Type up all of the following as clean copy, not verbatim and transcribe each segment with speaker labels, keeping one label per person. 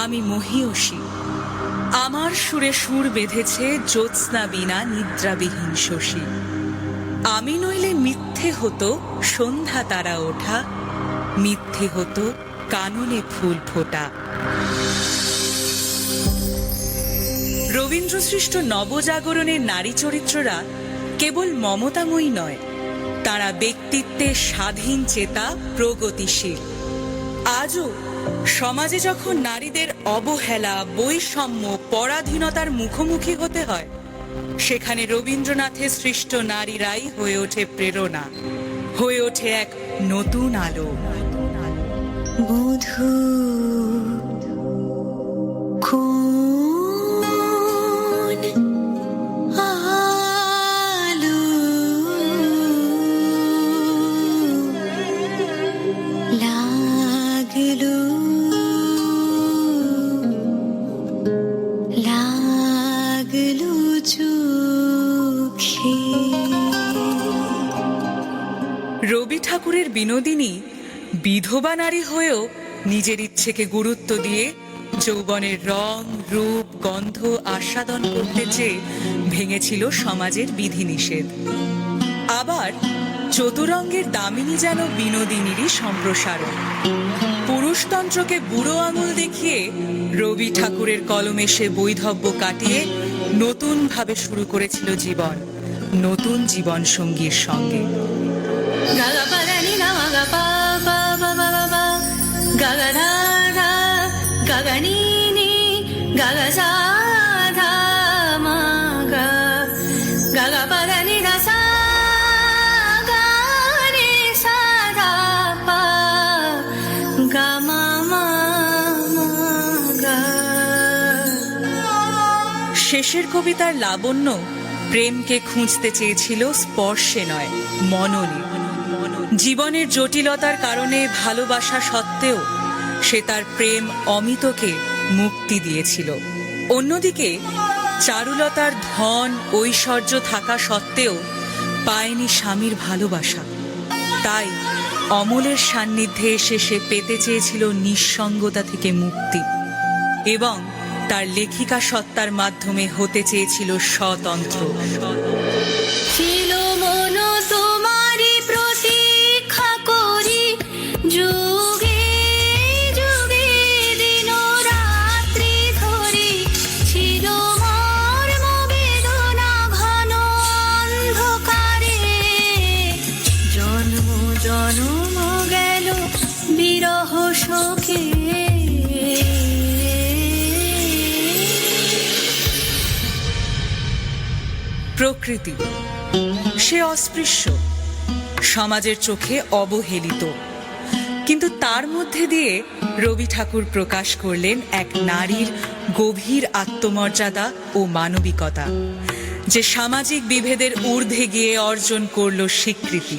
Speaker 1: আমি মহীয়সী, আমার সুরে সুর বেঁধেছে জ্যোৎস্না বিনা নিদ্রাবিহীন শশী। আমি নইলে মিথ্যে হতো সন্ধ্যা তারা ওঠা, মিথ্যে হতো কাননে ফুল ফোটা। রবীন্দ্রসৃষ্ট নবজাগরণের নারী চরিত্ররা কেবল মমতাময়ী নয়, তারা ব্যক্তিত্বে স্বাধীন চেতা, প্রগতিশীল। আজও সমাজে যখন নারীদের অবহেলা, বৈষম্য, পরাধীনতার মুখোমুখি হতে হয়, সেখানে রবীন্দ্রনাথের সৃষ্ট নারীরাই হয়ে ওঠে প্রেরণা, হয়ে ওঠে এক নতুন আলো।
Speaker 2: বধূ কোন আলো লাগলো, লাগলো চোখে।
Speaker 1: রবি ঠাকুরের বিনোদিনী বিধবা নারী হয়েও নিজের ইচ্ছেকে গুরুত্ব দিয়ে যৌবনের রং, রূপ, গন্ধ আস্বাদন করতে চেয়ে ভেঙেছিল সমাজের বিধিনিষেধ। আবার চতুরঙ্গের দামিনী যেন বিনোদিনীরই সম্প্রসারণ। পুরুষতন্ত্রকে বুড়ো আঙুল দেখিয়ে রবি ঠাকুরের কলমে সে বৈধব্য কাটিয়ে নতুন ভাবে শুরু করেছিল জীবন, নতুন জীবন সঙ্গীর সঙ্গে। শেষের কবিতার লাবণ্য প্রেমকে খুঁজতে চেয়েছিল স্পর্শে নয়, মননে। জীবনের জটিলতার কারণে ভালোবাসা সত্ত্বেও সে তার প্রেম অমিতকে মুক্তি দিয়েছিল। অন্যদিকে চারুলতার ধন, ঐশ্বর্য থাকা সত্ত্বেও পায়নি স্বামীর ভালোবাসা। তাই অমলের সান্নিধ্যে এসে সে পেতে চেয়েছিল নিঃসঙ্গতা থেকে মুক্তি এবং তার লেখিকা সত্তার মাধ্যমে হতে চেয়েছিল স্বতন্ত্র।
Speaker 2: ছিল মন তোমারই প্রতীক্ষা করি, যুগে যুগে দিন রাত্রি ধরি। ছিল মর্ম বেদনা ঘন অন্ধকারে, জন্ম জন্ম গেল বিরহ শোকে।
Speaker 1: প্রকৃতি সে অস্পৃশ্য, সমাজের চোখে অবহেলিত, কিন্তু তার মধ্যে দিয়ে রবি ঠাকুর প্রকাশ করলেন এক নারীর গভীর আত্মমর্যাদা ও মানবিকতা, যে সামাজিক বিভেদের ঊর্ধ্বে গিয়ে অর্জন করল স্বীকৃতি।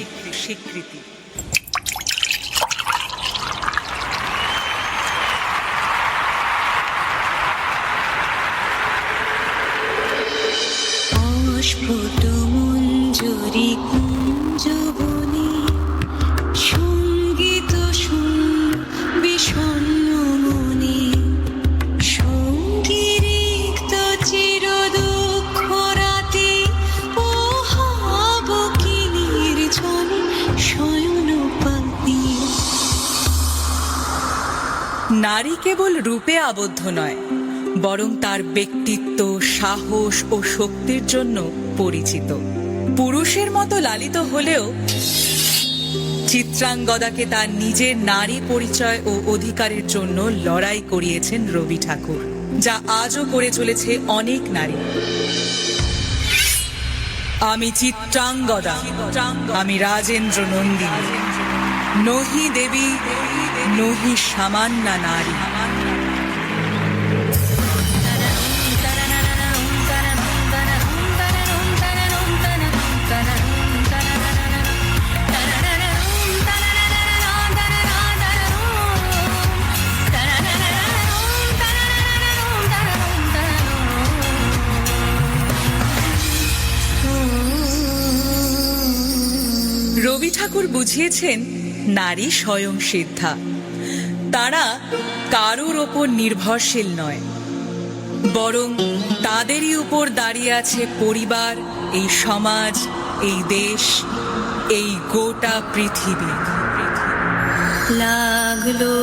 Speaker 2: স্ফুট মঞ্জরি কুঞ্জবনে, সঙ্গীত শুন বিষণ্ণ মনে। সঙ্গীরিক্ত চির দুঃখ রাতে, ও হব কি নির্জনে শয়ন পাতি।
Speaker 1: নারী কেবল রূপে আবদ্ধ নয়, বরং তার ব্যক্তিত্ব, সাহস ও শক্তির জন্য পরিচিত। পুরুষের মতো লালিত হলেও চিত্রাঙ্গদাকে তার নিজের নারী পরিচয় ও অধিকারের জন্য লড়াই করিয়েছেন রবি ঠাকুর, যা আজও করে চলেছে অনেক নারী। আমি চিত্রাঙ্গদা, আমি রাজেন্দ্র নন্দিনী, নহি দেবী নহি সামান্যা নারী। রবি ঠাকুর বুঝিয়েছেন নারী স্বয়ং সিদ্ধা। তারা কারোর ওপর নির্ভরশীল নয়, বরং তাদেরই উপর দাঁড়িয়ে আছে পরিবার, এই সমাজ, এই দেশ, এই গোটা পৃথিবী।
Speaker 2: লাগলো